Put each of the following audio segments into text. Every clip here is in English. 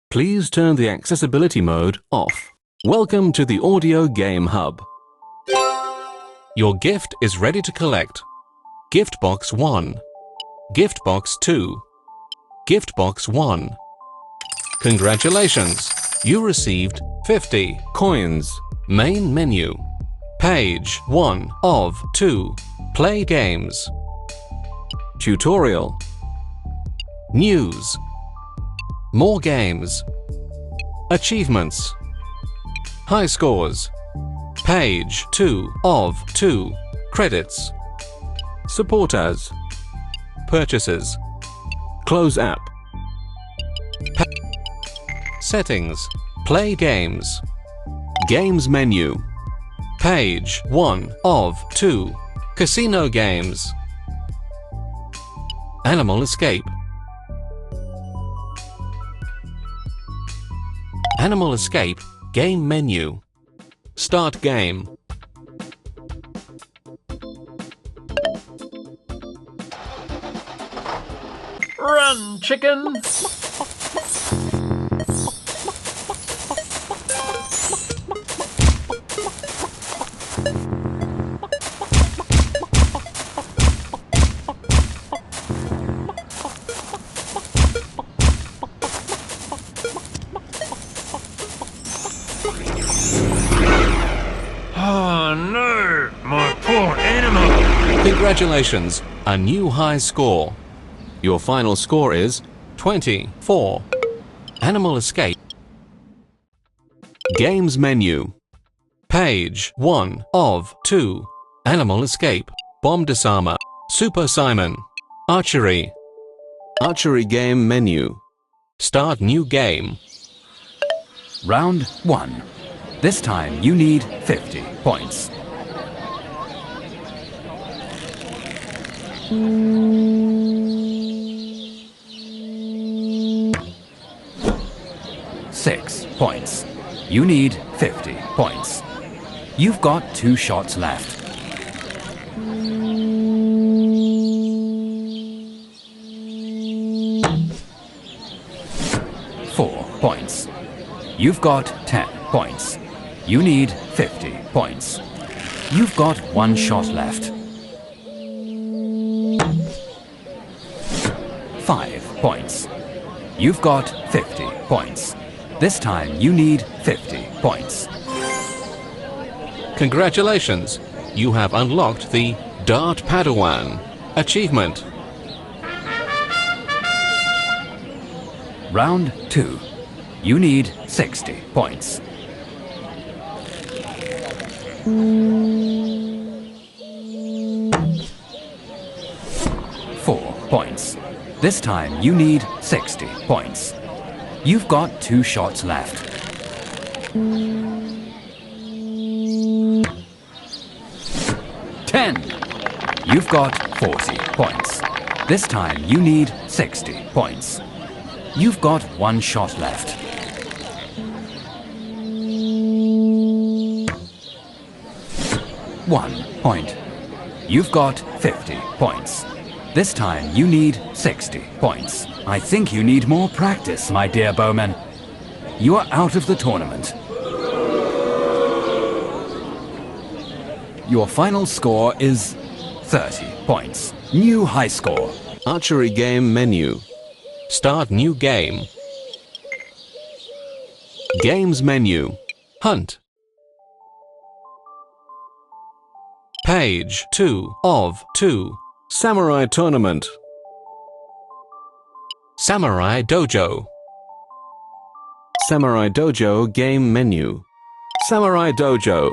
Please turn the accessibility mode off. Welcome to the Audio Game Hub. Your gift is ready to collect. Gift Box 1. Gift Box 2. Gift Box 1. Congratulations! You received 50 coins. Main menu. Page 1 of 2. Play games. Tutorial. News. More games. Achievements. High scores. Page 2 of 2. Credits. Support as. Purchases. Close app. Settings. Play games. Games menu. Page 1 of 2. Casino games. Animal Escape. Animal Escape game menu. Start game. Run, chicken! Oh no, my poor animal! Congratulations, a new high score. Your final score is 24. Animal Escape. Games menu. Page 1 of 2. Animal Escape. Bomb Disarmer. Super Simon. Archery. Archery game menu. Start new game. Round 1. This time you need 50 points. £6. You need 50 points. You've got 2 shots left. £4. You've got 10 points. You need 50 points. You've got 1 shot left. 5. You've got 50 points. This time you need 50 points. Congratulations! You have unlocked the Dart Padawan achievement. Round 2. You need 60 points. £4. This time you need 60 points. You've got 2 shots left. £10. You've got 40 points. This time you need 60 points. You've got 1 shot left. £1. You've got 50 points. This time you need 60 points. I think you need more practice, my dear bowman. You are out of the tournament. Your final score is 30 points. New high score. Archery game menu. Start new game. Games menu. Hunt. Page 2 of 2. Samurai Tournament. Samurai Dojo. Samurai Dojo game menu. Samurai Dojo.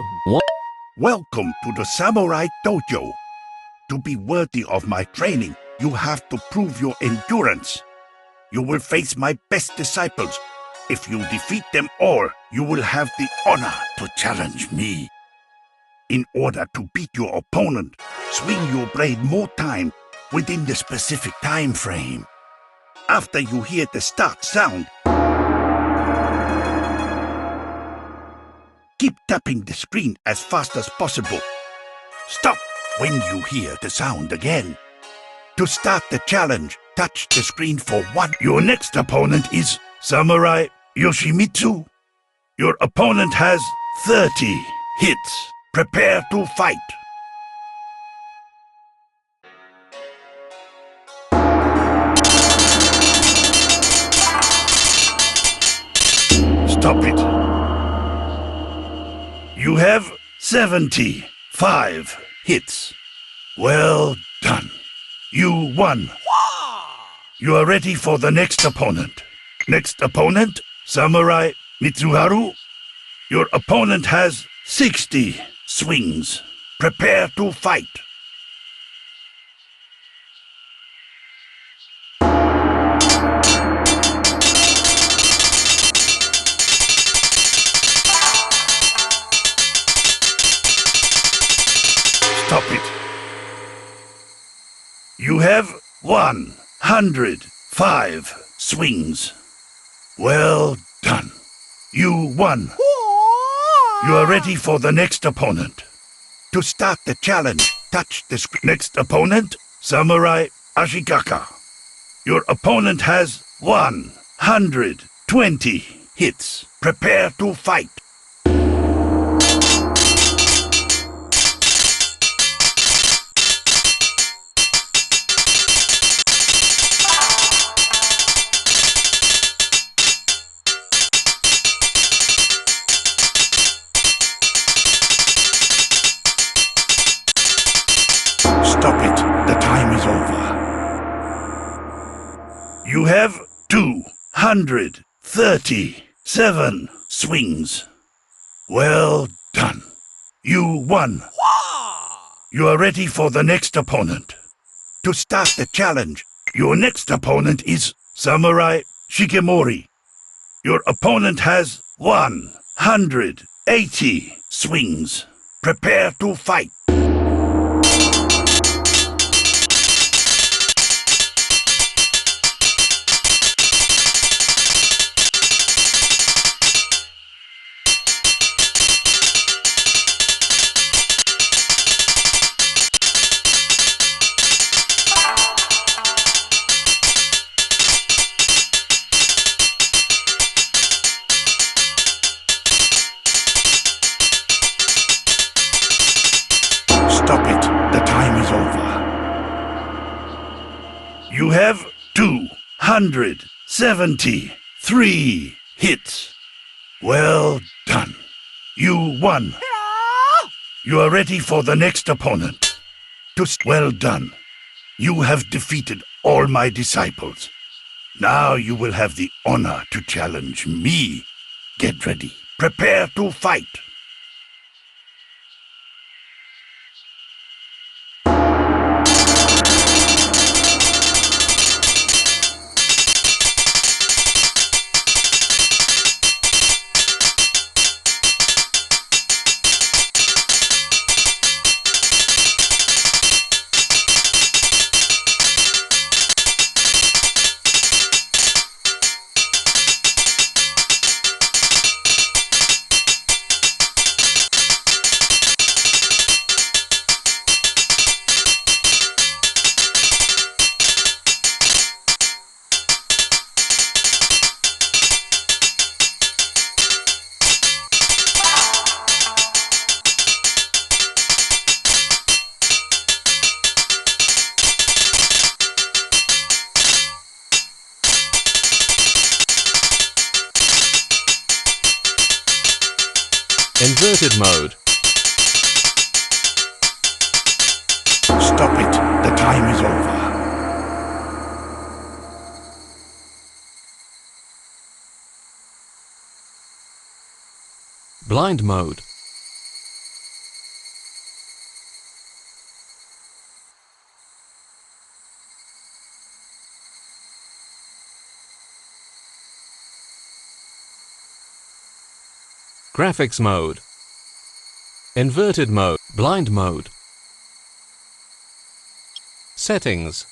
Welcome to the Samurai Dojo. To be worthy of my training, you have to prove your endurance. You will face my best disciples. If you defeat them all, you will have the honor to challenge me. In order to beat your opponent, swing your blade more time within the specific time frame. After you hear the start sound, keep tapping the screen as fast as possible. Stop when you hear the sound again. To start the challenge, touch the screen for 1. Your next opponent is Samurai Yoshimitsu, your opponent has 30 hits. Prepare to fight. Stop it. You have 75 hits. Well done. You won. You are ready for the next opponent. Next opponent, Samurai Mitsuharu. Your opponent has 60 swings. Prepare to fight. Stop it. You have 105 swings. Well done. You won. You are ready for the next opponent. To start the challenge, touch the screen. Next opponent, Samurai Ashigaka. Your opponent has 120 hits. Prepare to fight. Stop it. The time is over. You have 237 swings. Well done. You won. You are ready for the next opponent. To start the challenge, your next opponent is Samurai Shigemori. Your opponent has 180 swings. Prepare to fight. Stop it. The time is over. You have 273 hits. Well done. You won. You are ready for the next opponent. Well done. You have defeated all my disciples. Now you will have the honor to challenge me. Get ready. Prepare to fight. Inverted mode. Stop it. The time is over. Blind mode. Graphics mode. Inverted mode. Blind mode. Settings.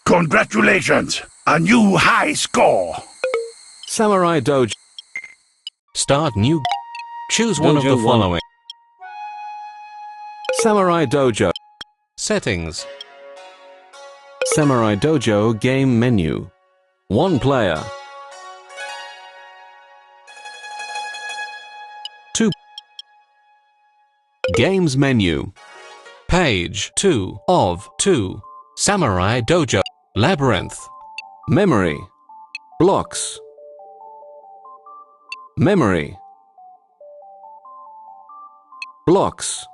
Congratulations! A new high score! Samurai Dojo. Start new. Choose one of Dojo the one. following. Samurai Dojo. Settings. Samurai Dojo game menu. 1 player. 2. Games menu. Page 2 of 2. Samurai Dojo. Labyrinth. Memory. Blocks. Memory. Blocks.